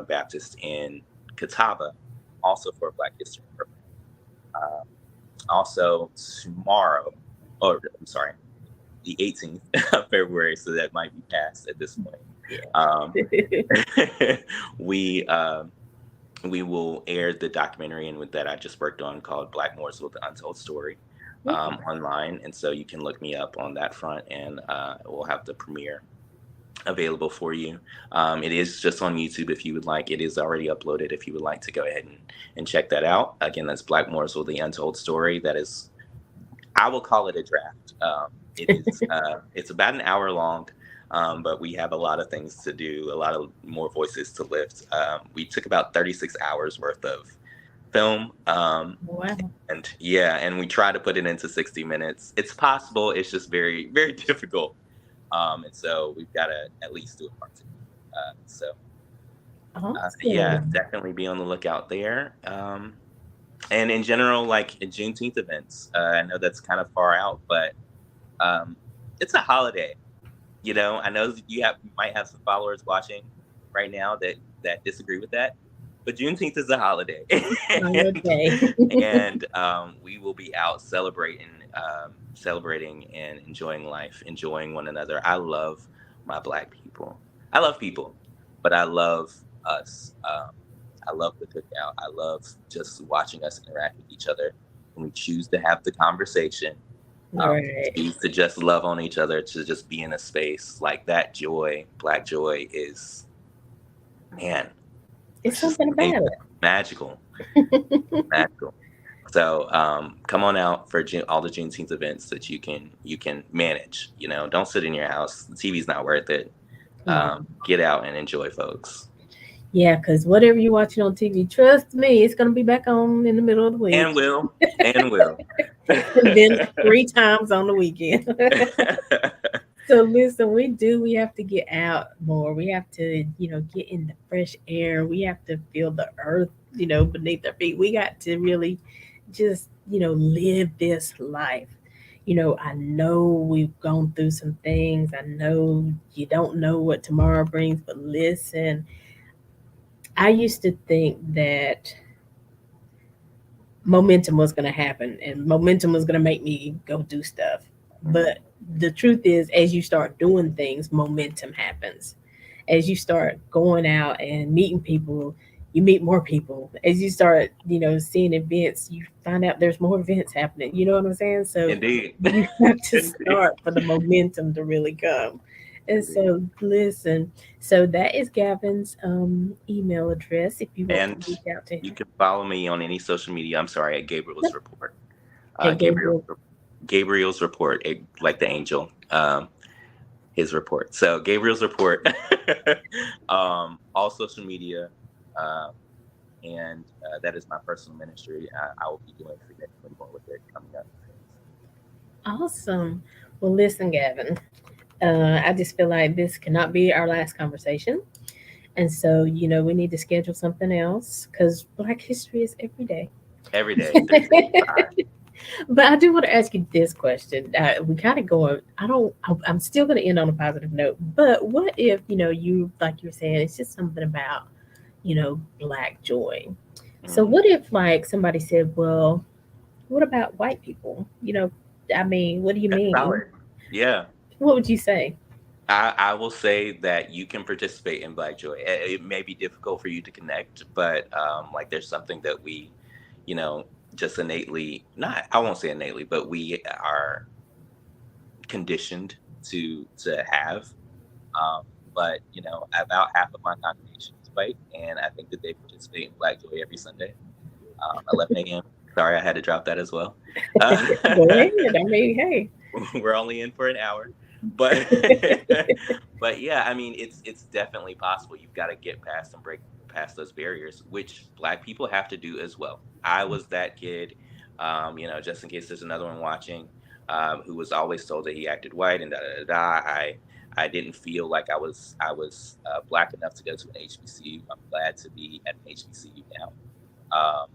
Baptist in Catawba, also for a Black History program. Um, Also, tomorrow, or I'm sorry, the 18th of February, so that might be past at this point. Um, we we will air the documentary and with that I just worked on called Black Morsel: The Untold Story Okay. online, and so you can look me up on that front, and we'll have the premiere available for you. It is just on YouTube if you would like. It is already uploaded if you would like to go ahead and check that out. Again, that's Black Morsel: The Untold Story. That is, I will call it a draft. It is. It's about an hour long, but we have a lot of things to do, a lot of more voices to lift. We took about 36 hours worth of film, Wow. and yeah, and we try to put it into 60 minutes. It's possible. It's just very, very difficult. And so we've got to at least do a part two. Yeah, Awesome. definitely be on the lookout there. And in general, like Juneteenth events, I know that's kind of far out, but um, it's a holiday. I know you might have some followers watching right now that disagree with that, but Juneteenth is a holiday, Okay. and we will be out celebrating and enjoying life, enjoying one another. I love my Black people. I love people, but I love us. I love the cookout. I love just watching us interact with each other. When we choose to have the conversation, Right. choose to just love on each other, to just be in a space like that. Joy, Black joy, is, man, It's it's just something amazing, about magical, it. magical. So come on out for all the Juneteenth events that you can manage. Don't sit in your house. The TV's not worth it. Come on. Get out and enjoy, folks. Yeah, because whatever you're watching on TV, trust me, it's going to be back on in the middle of the week. And will, and will. And then three times on the weekend. So listen, we have to get out more. We have to, get in the fresh air. We have to feel the earth, beneath our feet. We got to really just, live this life. I know we've gone through some things. I know you don't know what tomorrow brings, but listen, I used to think that momentum was going to happen and momentum was going to make me go do stuff. Mhm. But the truth is, as you start doing things, momentum happens. As you start going out and meeting people, you meet more people. As you start, seeing events, you find out there's more events happening. You know what I'm saying? So Indeed. you have to Indeed. start for the momentum to really come. And Indeed. so, listen. So that is Gavin's email address if you want to And reach out to you him. can follow me on any social media. I'm sorry, at Gabriel's Report. At Gabriel Gabriel. Gabriel's Report, like the angel. His report. So Gabriel's Report, all social media, um, and that is my personal ministry. I will be doing significantly more with it coming up. Awesome. Well, listen, Gavin. I just feel like this cannot be our last conversation. And so, we need to schedule something else because Black history is every day. Every day, 365. But I do want to ask you this question. We kind of going, I'm still going to end on a positive note. But what if, like you were saying, it's just something about, Black joy. So Mhm. what if, like, somebody said, well, what about white people? I mean, what do you That's mean? solid. Yeah. What would you say? I will say that you can participate in Black Joy. It may be difficult for you to connect, but like there's something that we, you know, just innately, not, I won't say innately, but we are conditioned to have. Um, but about half of my congregation is white, and I think that they participate in Black Joy every Sunday, 11 a.m. Sorry, I had to drop that as well. Uh, Go ahead. I mean, hey. we're only in for an hour, but but yeah, I mean, it's definitely possible. You've got to get past and break past those barriers, which Black people have to do as well. I was that kid, just in case there's another one watching, who was always told that he acted white and da da da da. I didn't feel like I was Black enough to go to an HBCU. I'm glad to be at an HBCU now. Um,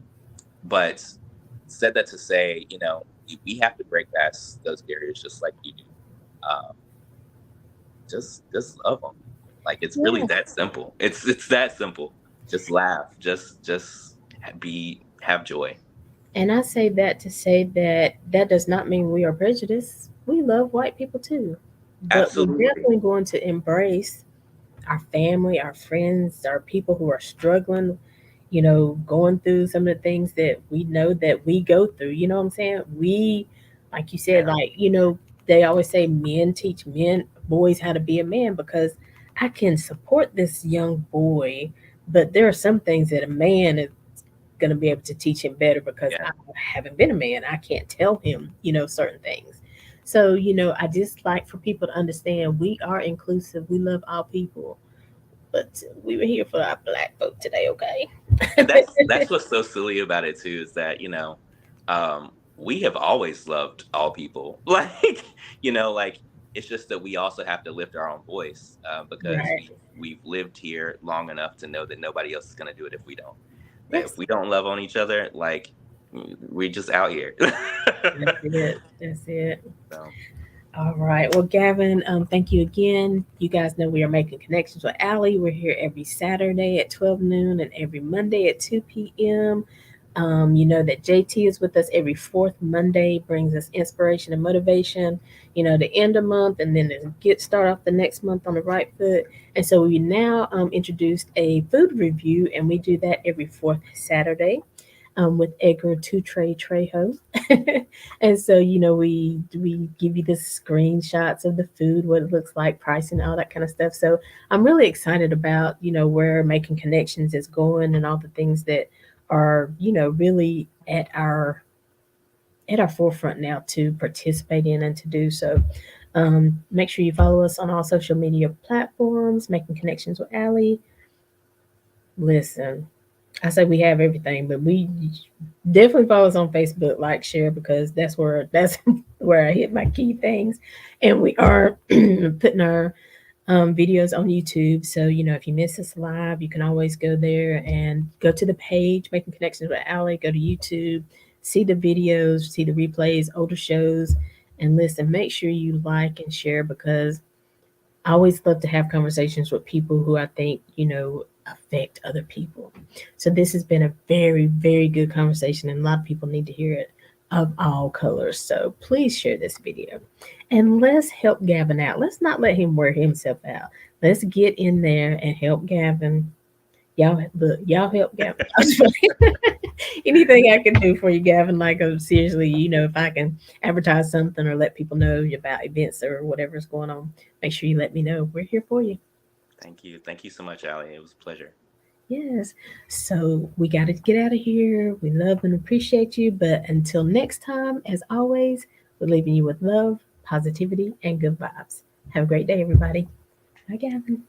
but said that to say, we have to break past those barriers just like you do. Um, just love them. Like, it's really Yeah. that simple. It's that simple. Just laugh. Just have joy. And I say that to say that that does not mean we are prejudiced. We love white people too. But we're Absolutely. definitely going to embrace our family, our friends, our people who are struggling, going through some of the things that we know that we go through. You know what I'm saying? We, like you said, Yeah. like, they always say men teach men, boys how to be a man because I can support this young boy, but there are some things that a man is going to be able to teach him better because Yeah. I haven't been a man. I can't tell him, certain things. So, I just like for people to understand we are inclusive. We love all people, but we were here for our black folk today, And okay? that's what's so silly about it too, is that, we have always loved all people. Like, like, it's just that we also have to lift our own voice, because Right. we've lived here long enough to know that nobody else is going to do it if we don't. That if Yes. we don't love on each other, like, we're just out here. That's it. That's it. So, All right. Well, Gavin, thank you again. You guys know we are making connections with Aly. We're here every Saturday at 12 noon and every Monday at 2 p.m. You know that JT is with us every fourth Monday, brings us inspiration and motivation, the end of month, and then to get start off the next month on the right foot. And so we now introduced a food review, and we do that every fourth Saturday with Edgar Tutre Trejo. And so, we give you the screenshots of the food, what it looks like, pricing, all that kind of stuff. So I'm really excited about, where Making Connections is going and all the things that are, really at our forefront now to participate in and to do so. Make sure you follow us on all social media platforms, Making Connections with Aly. Listen, I say we have everything, but we definitely follow us on Facebook, like, share, because that's where I hit my key things, and we are putting our videos on YouTube. So if you miss us live, you can always go there and go to the page, Making Connections with Aly. Go to YouTube, see the videos, see the replays, older shows, and listen. Make sure you like and share because I always love to have conversations with people who I think, affect other people. So this has been a very, very good conversation, and a lot of people need to hear it of all colors. So please share this video and let's help Gavin out. Let's not let him wear himself out. Let's get in there and help Gavin. Y'all look, y'all help Gavin. Anything I can do for you, Gavin, like seriously, if I can advertise something or let people know about events or whatever's going on, make sure you let me know. We're here for you. thank you so much, Allie. It was a pleasure. Yes. So we got to get out of here. We love and appreciate you. But until next time, as always, we're leaving you with love, positivity, and good vibes. Have a great day, everybody. Bye, Gavin.